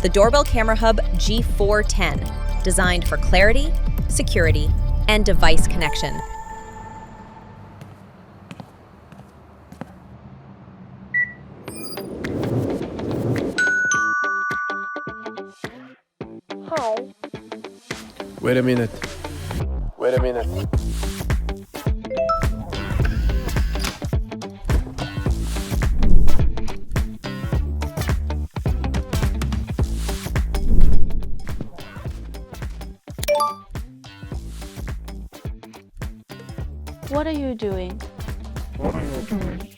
the Doorbell Camera Hub G410, designed for clarity, security, and device connection. Hi. Wait a minute. Wait a minute. What are you doing? What are you doing?